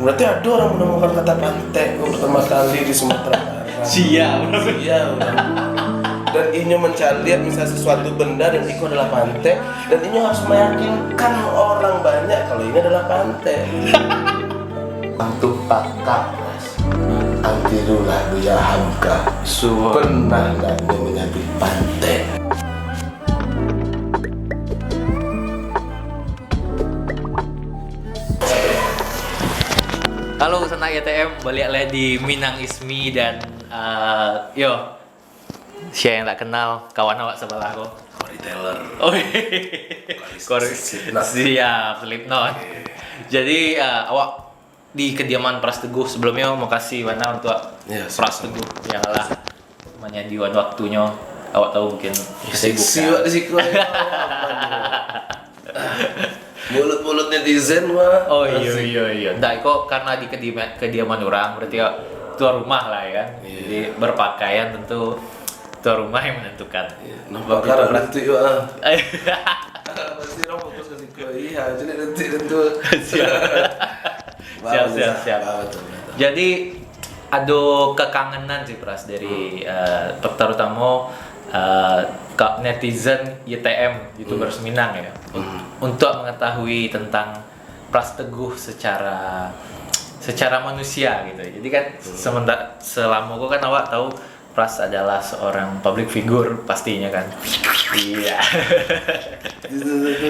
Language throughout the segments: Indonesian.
Berarti ada orang menemukan kata pantai pertama kali di Sumatera Barat. Siap. Dan inyo mencari lihat misalnya sesuatu benda dan itu adalah pantai, dan inyo harus meyakinkan orang banyak kalau ini adalah pantai. Untuk pakak mas, antirulah ya hamka. Pernah nggak menjadi pantai? Halo Senang YTM, balik lagi di Minang Ismi dan siapa yang tak kenal, kawan awak sebelah aku. Corey Taylor. Oh siap, Slipknot. Jadi awak di kediaman Pras Teguh, sebelumnya mau kasih mana untuk Pras Teguh yang lah menyanyikan waktunya. Awak tahu mungkin kesibukan. Mulut netizen mah. Oh iya. Nah, kok karena di kediaman orang berarti ya tuan rumah lah ya kan. Jadi berpakaian tentu tuan rumah yang menentukan. Nampak kan nanti ya. Pasti orang fokus ke situ. Iya, jadi nanti tentu. Siap. Jadi ada kekangenan sih Pras dari terutama netizen YTM YouTubers Minang ya, untuk mengetahui tentang Pras Teguh secara manusia gitu. Jadi kan selama aku kan awak tahu Pras adalah seorang public figure pastinya kan. Iya.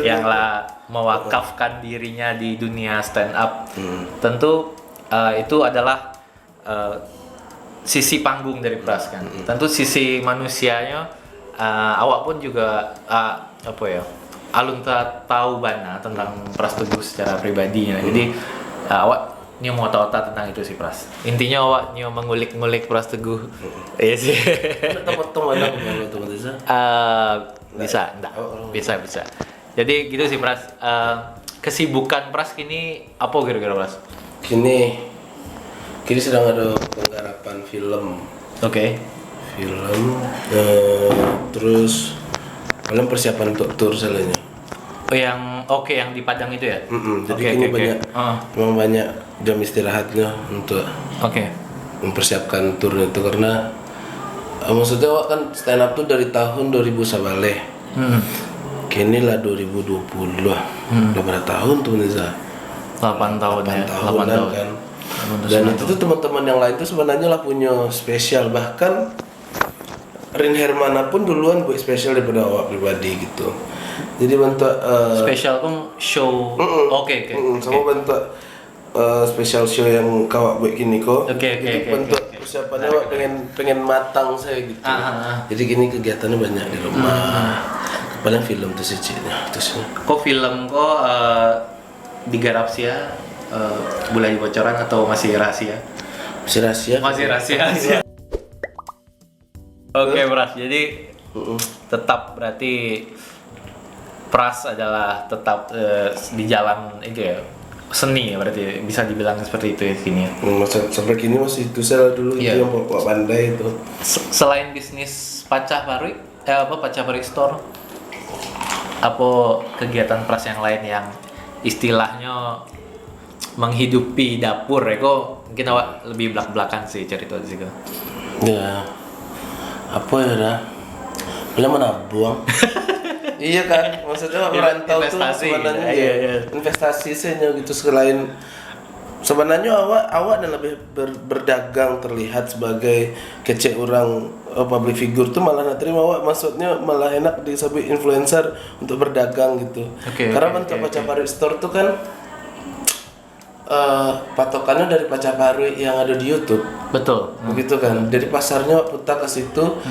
Yang lah mewakafkan dirinya di dunia stand up. Tentu itu adalah sisi panggung dari Pras kan. Tentu sisi manusianya awak pun juga alun tahu bana tentang Pras Teguh secara pribadi ya. Jadi awak nyo mau tahu tentang itu sih Pras. Intinya awak nyo mengulik-ngulik Pras Teguh. Iya sih. Bisa, enggak. Bisa. Jadi gitu sih Pras. Kesibukan Pras kini apa kira-kira Pras? Kini sedang ada penggarapan film. Oke. Film, terus kalian persiapan untuk tour salahnya. Oh yang yang di Padang itu ya? Jadi ini banyak, memang banyak jam istirahatnya untuk mempersiapkan tour itu karena maksudnya wak kan stand up tuh dari tahun 2000 sabale. Kini lah 2020 lah. Udah berapa tahun tuh Nisa? 8 tahun ya. 8 tahun kan. Dan itu tuh teman-teman yang lain tuh sebenarnya lah punya spesial, bahkan Rin Hermana pun duluan buat spesial daripada awak pribadi gitu. Jadi bentuk spesial pun show. Oke. Sama bentuk spesial show yang kau buat gini kok. Oke. Bentuk persiapannya awak pengen matang saya gitu. Jadi gini kegiatannya banyak di rumah. Paling film tuh sih terus. Kok film kok digarap sih ya? Boleh bocoran atau masih rahasia? Masih rahasia. Oke, Pras. Jadi tetap berarti Pras adalah tetap di jalan itu ya. Seni ya berarti bisa dibilang seperti itu ya kini. Sampai kini masih itu saya dulu itu yang bawa pandai itu. Selain bisnis Pacah Parui, Pacah Parui Store, apa kegiatan Pras yang lain yang istilahnya menghidupi dapur ya? Kok mungkin awak lebih belak-belakan sih cerita di situ. Ya. Apa ya dah? Belum menabung. Iya kan, maksudnya merantau tuh sebenarnya investasi sih gitu. Selain sebenarnya awak dan lebih berdagang terlihat sebagai kecek orang public figure tuh malah nak terima awak, maksudnya malah enak disebut influencer untuk berdagang gitu. Karena bentuk Pacah Parui Store tuh kan patokannya dari Pacah Parui yang ada di YouTube. Betul. Begitu kan. Jadi pasarnya putar ke situ.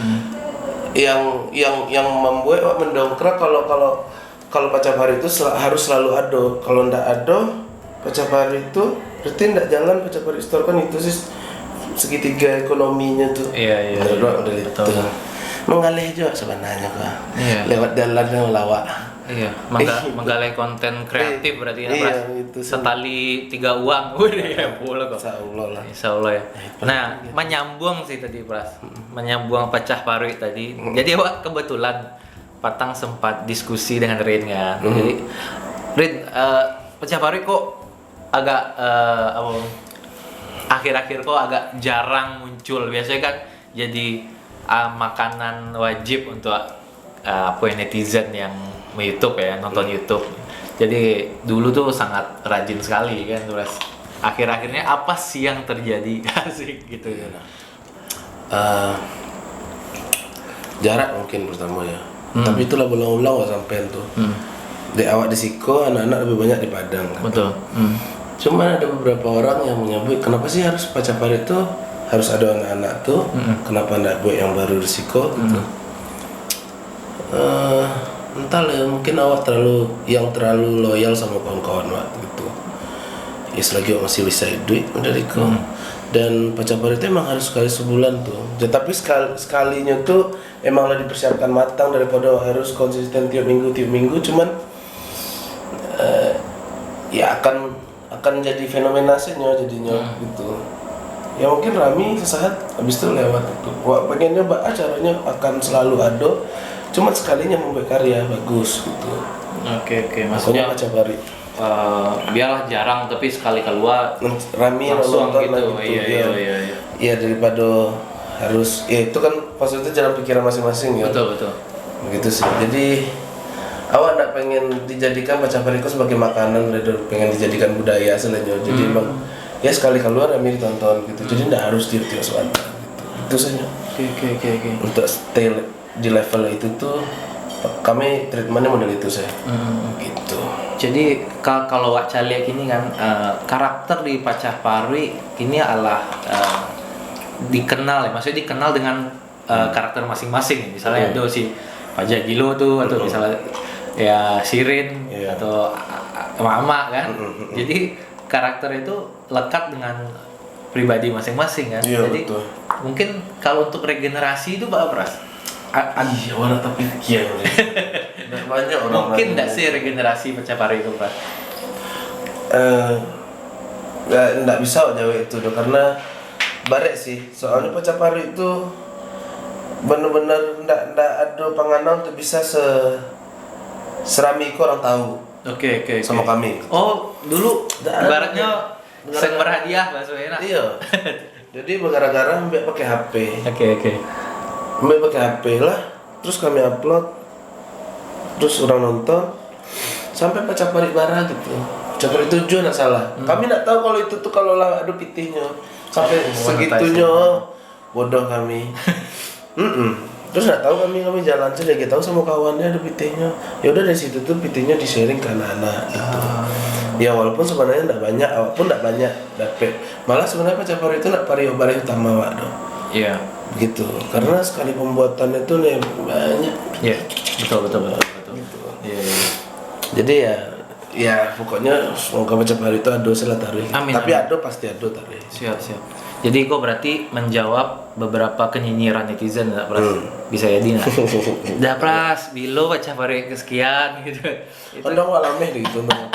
Yang membuat mendongkrak kalau Pacah Parui itu harus selalu ada. Kalau ndak ada Pacah Parui itu berarti ndak jalan. Pacah Parui Store kan itu sih segitiga ekonominya tuh. Iya. Dari itu. Mengalih juga sebenarnya kok. Lewat jalan yang lawak. Iya, menggalai konten kreatif berarti ya, Pras. Itu setali 3 uang. Udah boleh kok. Insyaallah ya. Nah, menyambung sih tadi Pras. Menyambung Pacah Parui tadi. Jadi awak kebetulan Patang sempat diskusi dengan Rin kan. Jadi Rin, Pacah Parui kok agak apa, akhir-akhir kok agak jarang muncul. Biasanya kan jadi makanan wajib untuk apa ya, netizen yang YouTube ya, nonton YouTube. Jadi dulu tuh sangat rajin sekali kan, terus akhir-akhirnya apa sih yang terjadi asik gitu ya. Jarak mungkin pertama ya. Tapi itulah berulang-ulang gak sampean tuh. Di awak di Siko, anak-anak lebih banyak di Padang kan? Betul. Cuman ada beberapa orang yang menyebut kenapa sih harus Pacapari itu harus ada anak-anak tuh, kenapa nggak buat yang baru di Siko gitu. Entahlah ya, mungkin awak terlalu loyal sama kawan-kawan wak gitu. Ya selagi awak masih bisa duit dari kau. Dan Pacapari itu emang harus sekali sebulan tuh. Tapi sekalinya tuh emang lah dipersiapkan matang daripada harus konsisten tiap minggu. Cuman ya akan jadi fenomena senya jadinya gitu. Ya mungkin rame sesaat habis itu lewat itu. Wah, pengennya acaranya akan selalu ada. Cuma sekalinya membuat karya bagus gitu. Oke, maksudnya Pacapari. Biarlah jarang tapi sekali keluar Rame langsung nonton gitu. lah Iya. Iya daripada harus ya itu kan maksudnya jalan pikiran masing-masing ya. Betul. Begitu sih. Jadi awak nak pengen dijadikan Pacapari itu sebagai makanan, pengen dijadikan budaya selanjutnya. Jadi emang ya sekali keluar rame ditonton gitu. Jadi nggak harus tiap-tiap sebentar gitu. Itu saja. Oke. Untuk stay di level itu tuh kami treatmentnya model itu saya. Gitu. Jadi kalau Wak Caliak ini kan karakter di Pacapari ini adalah dikenal ya, maksudnya dikenal dengan karakter masing-masing. Misalnya ada si Pajak Gilo tuh atau misalnya ya Sirin atau Mama kan. Jadi karakter itu lekat dengan pribadi masing-masing kan. Iya, jadi betul. mungkin kalau untuk regenerasi itu Pak Pras. Iya, warna tapi iya. Banyak orang. Mungkin enggak sih regenerasi Pacapari itu, Pak? Nggak bisa jawab itu dong, karena barek sih. Soalnya Pacapari itu benar-benar nggak ada panganan untuk bisa serami orang tahu. Oke. Sama kami. Oh, dulu ibaratnya seng berhadiah bahasa enak. Iya. Jadi gara-gara mbak pakai HP. Oke. Mbak pakai HP lah, terus kami upload, terus orang nonton, sampai Pacapari Bara gitu. Pacapari 7 nggak salah. Kami nggak tahu kalau itu tuh kalau lah ada pitihnya, sampai segitunya bodoh kami. Terus nggak tahu kami jalan saja, kita tahu sama kawannya ada pitihnya. Ya udah dari situ tuh pitihnya di sharing ke anak-anak gitu. Ya walaupun sebenarnya nggak banyak, awak pun nggak banyak dapet. Malah sebenarnya Pacapari itu nggak pario utama wak dong. Iya. Gitu, karena sekali pembuatannya itu nih banyak. Iya, betul. Gitu. Iya. Jadi ya pokoknya semoga Pacapari itu ada sila tarik. Amin. Tapi ada pasti ada tarik. Siap. Jadi kok berarti menjawab beberapa kenyinyiran netizen enggak Pras? Bisa jadi enggak? Dah Pras, bilo Pacapari kesekian gitu. Itu Kadang alami gitu teman.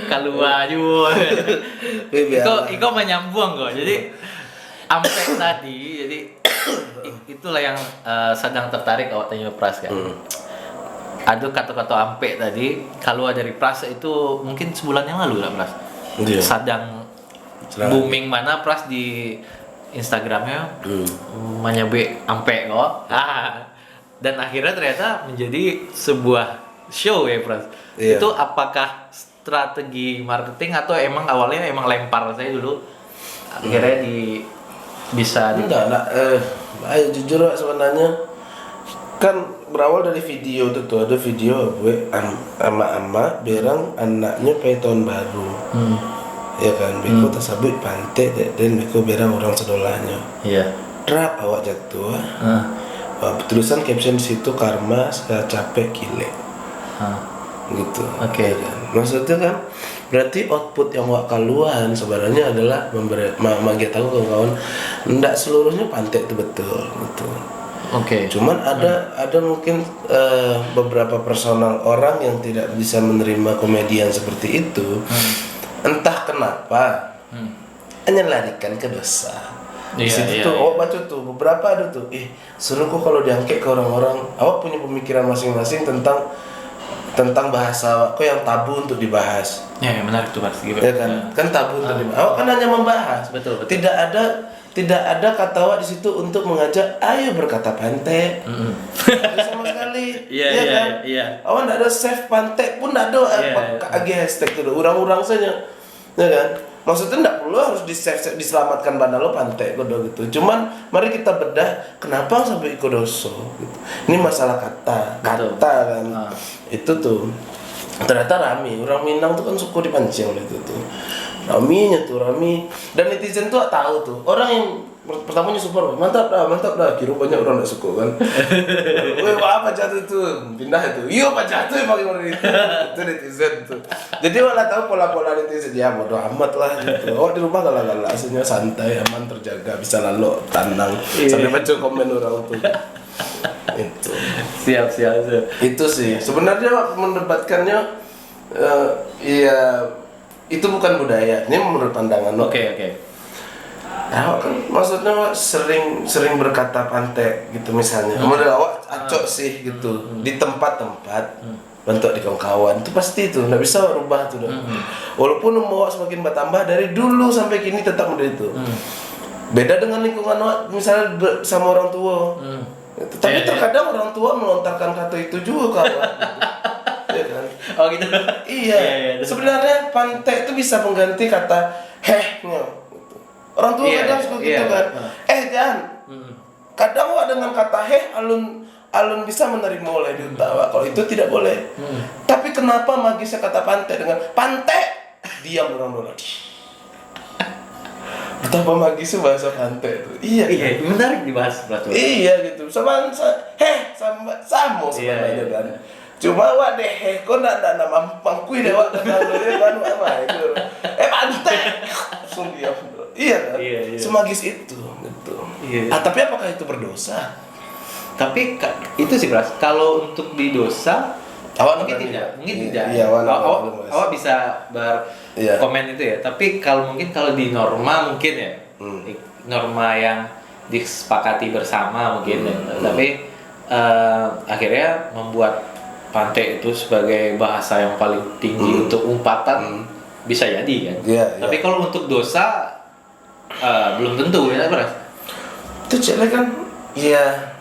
keluar juga. Iko menyambung kok. Jadi Ampek tadi, jadi itulah yang sedang tertarik awak tanya Pras kan. Ada kata-kata Ampek tadi, kalau dari Pras itu mungkin sebulan yang lalu lah Pras. Iya. Sedang booming mana Pras di Instagramnya menyebut Ampek kok. Dan akhirnya ternyata menjadi sebuah show ya Pras. Iya. Itu apakah strategi marketing atau emang awalnya emang lempar saya dulu akhirnya bisa enggak ayo jujur sebenarnya kan berawal dari video tuh ada video gue ama berang anaknya pengen tahun baru. Ya kan beko tersebut pantai dan beko berang orang sedolahnya. Iya. Trap awak jatuh. Tulisan caption di situ karma capek gile. Gitu. Oke. Kan? Maksudnya kan berarti output yang wak keluhan sebenarnya adalah magi tahu kawan-kawan enggak seluruhnya pantai itu betul gitu. Oke. Cuman ada mungkin beberapa personal orang yang tidak bisa menerima komedian seperti itu. Entah kenapa hanya larikan ke dosa. Di situ tuh awak baca tuh beberapa ada tuh seru kok kalau diangkat ke orang-orang awak punya pemikiran masing-masing tentang bahasa kok yang tabu untuk dibahas. Ya, menarik tuh Mas. Ya kan tabu tadi. Awak kan hanya membahas. Betul. Tidak ada kata awak di situ untuk mengajak ayo berkata pantai. Tidak sama sekali. Iya kan? Iya. Awak tidak ada save pantai pun tidak ada agi hashtag itu orang-orang saja. Ya kan? Maksudnya tidak perlu harus diselamatkan bana lo pantai kodo gitu. Cuman mari kita bedah kenapa sampai iko doso gitu. Ini masalah kata kan. Itu tuh ternyata rame. Orang Minang tuh kan suka dipancing oleh itu tuh. Rami dan netizen tuh tahu tuh orang yang pertamanya super mantap dah kira banyak orang nggak suka kan. Weh apa jatuh tuh pindah itu iya apa jatuh emang orang itu netizen tuh. Jadi malah tahu pola-pola netizen ya bodoh amat lah gitu. Oh di rumah galak-galak aslinya santai aman terjaga bisa lalu tenang sampai baca komen orang tuh. Itu Siap. itu sih sebenarnya mendebatkannya iya itu bukan budaya, ini menurut pandangan lo. Oke. Nah, kan maksudnya sering berkata pantai gitu misalnya. Kemudian awak acok sih gitu di tempat-tempat bentuk di kawan-kawan itu pasti itu nggak bisa rubah tuh. Walaupun awak semakin bertambah dari dulu sampai kini tetap model itu. Beda dengan lingkungan awak misalnya sama orang tua. Tapi terkadang orang tua melontarkan kata itu juga kawan. Ya kan? Oh gitu. Iya. Sebenarnya pantai itu bisa mengganti kata hehnya. Gitu. Orang tua kadang suka gitu kan. Jangan. Kadang dengan kata heh alun bisa menerima oleh di otak. Kalau itu tidak boleh. Tapi kenapa magisnya kata pantai dengan pantai diam orang dulu. Betapa magisnya bahasa pantai itu. Iya. Menarik dibahas berarti. Iya gitu. Sama sebenarnya kan. Cuma wak deh, kok nak nama pangkui deh wak lalu dia kan apa itu. Pantai. Langsung diam. Iya kan? Iya. Semagis itu gitu. Iya. Tapi apakah itu berdosa? Tapi itu sih Bras, kalau untuk di dosa mungkin tidak. Iya, awak bisa berkomen itu ya. Tapi kalau di norma mungkin ya. Norma yang disepakati bersama mungkin ya. Tapi akhirnya membuat pantai itu sebagai bahasa yang paling tinggi untuk umpatan bisa jadi kan. Tapi kalau untuk dosa belum tentu ya Bras. Itu jelek kan? Iya.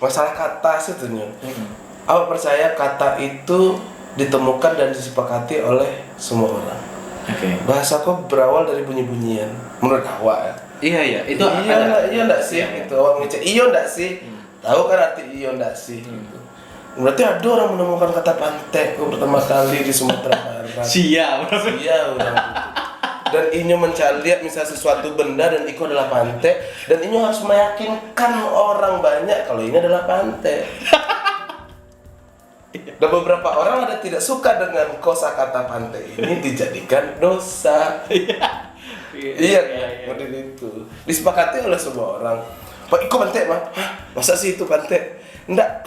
Masalah kata sebetulnya. Awak percaya kata itu ditemukan dan disepakati oleh semua orang. Bahasa kok berawal dari bunyi-bunyian. Menurut awak ya. Iya. Itu iya enggak sih? Gitu. Awak ngecek iya enggak sih? Tahu kan arti iya enggak sih? Gitu. Berarti ada orang menemukan kata pantai pertama kali di Sumatera Barat. Sia orang gitu. Dan inyo mencari misalnya sesuatu benda dan itu adalah pantai dan inyo harus meyakinkan orang banyak kalau ini adalah pantai. Dan beberapa orang ada tidak suka dengan kosakata pantai ini dijadikan dosa. Iya, model itu disepakati oleh semua orang. Pak, itu pantai mah? Masa sih itu pantai? Enggak.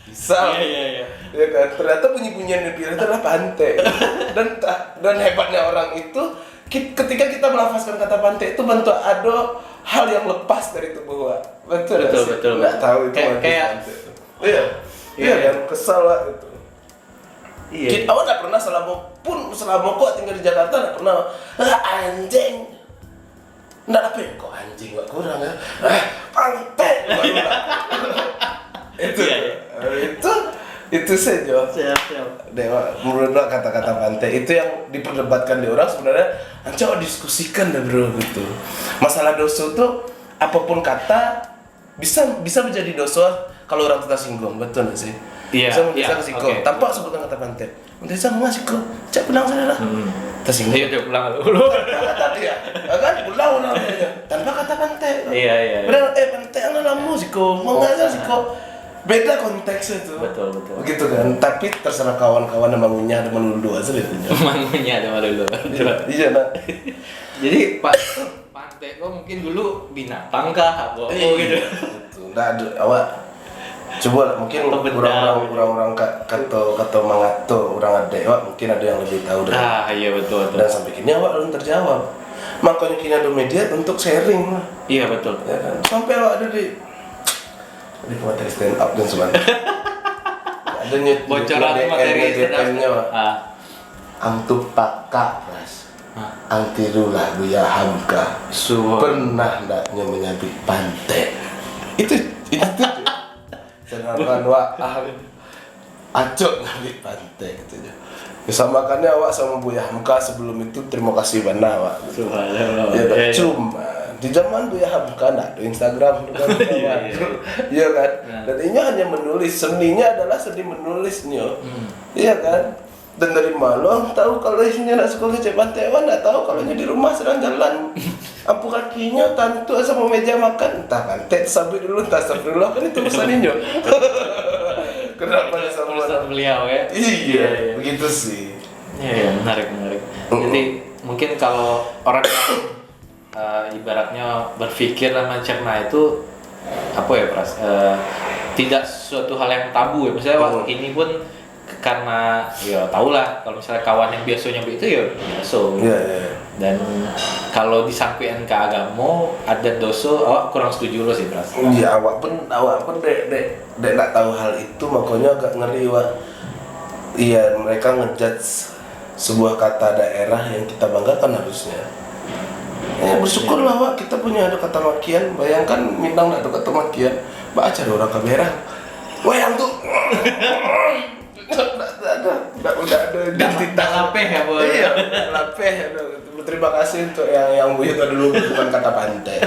Bisa. Iya. Ya kan? Ternyata bunyi-bunyian di itu adalah pantai. Dan hebatnya orang itu ketika kita melafazkan kata pantai itu bentuk ada hal yang lepas dari tubuh. Betul. Enggak tahu itu kayak Iya kan? Kesal lah itu. Iya. Awak enggak pernah selama kok tinggal di Jakarta enggak pernah anjing. Enggak apa ya kok anjing enggak kurang ya. Pantai. Itu saja. Siap. Dewa, menurut kata-kata pantai itu yang diperdebatkan di orang sebenarnya coba diskusikan deh bro gitu. Masalah dosa tuh apapun kata bisa menjadi dosa kalau orang tersinggung, betul nggak sih? Iya. Bisa tersinggung tanpa sebutan kata pantai. Nanti sama ngasih kok, cak pulang sana lah. Tersinggung. Iya, pulang dulu. Kata dia, kan pulang tanpa kata pantai. Iya. Padahal pantai adalah musik kok, mau ngajar sih kok. Beda konteksnya tuh. Betul. Begitu kan, tapi terserah kawan-kawan yang mangunya ada melulu aja gitu. Mangunya ada melulu. Iya nah. Jadi pantai kok mungkin dulu binatang kah apa gitu. Nggak ada awak. Coba lah, mungkin orang-orang kata mangato orang ada awak mungkin ada yang lebih tahu dari. Iya betul. Dan sampai kini awak belum terjawab. Makanya kini ada media untuk sharing lah. Iya betul. Ya kan? Sampai awak ada di materi stand up dan sebagainya. ada nyet bocoran materi DM-nya ah ang tupaka Pras ang tirulah Buya Hamka pernah ndaknya menyabit pantai itu sedangkan wak acok nyabit pantai gitu ya. Kesamakannya awak sama Buya Hamka sebelum itu terima kasih bana awak. Subhanallah. Ya, cuma di zaman Buya Hamka ada Instagram kan. Iya kan. Dan ini hanya menulis, seninya adalah seni menulisnya. Iya kan. Dan dari malam tahu kalau isinya nak sekolah cek pantai, nak tahu kalau di rumah sedang jalan. Apu kakinya tantu sama meja makan, entah pantai sambil dulu entah sambil kan itu pesaninnya. Kenapa sama beliau ya? Iya, begitu sih. Iya, menarik. Jadi mungkin kalau orang ibaratnya berpikir dan mencerna itu apa ya Pras? Tidak suatu hal yang tabu ya. Misalnya ini pun karena ya tahulah kalau misalnya kawan yang biasanya itu ya biasa. Iya. Dan kalau disangkuin ke agama ada dosa, awak kurang setuju lo sih Pras. Iya, awak pun dek nak tahu hal itu, makanya agak ngeri Wak. Iya, mereka ngejudge sebuah kata daerah yang kita banggakan harusnya. Bersyukurlah Wak, kita punya ada kata makian. Bayangkan Minang ada kata makian, baca ada orang kamera. Wayang tuh. Tidak ada identitas lapeh ya boy. Iya, lapeh. Terima kasih untuk yang Buyut dulu bukan kata pantai.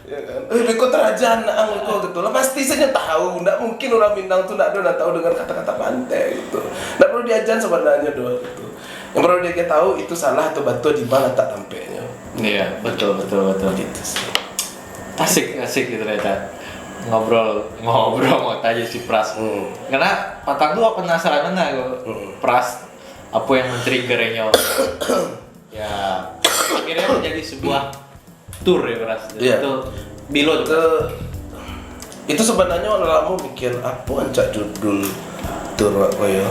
Ya kan? Beko terajaan ang beko gitu lah, pasti saja tahu. Nggak mungkin orang Minang tuh nggak tahu dengan kata-kata pantai gitu. Nggak perlu diajar sebenarnya doang gitu. Yang perlu dia tahu itu salah atau batu di mana tak tampaknya. Iya, betul gitu sih. Asik gitu ternyata. Ngobrol mau tanya si Pras. Karena Patang tuh penasaran mana Pras apa yang men-triggernya. Ya, akhirnya menjadi sebuah tour ya Pras. Yeah. Itu Bilo itu sebenarnya orang lama mikir apa ancak judul tour apa ya.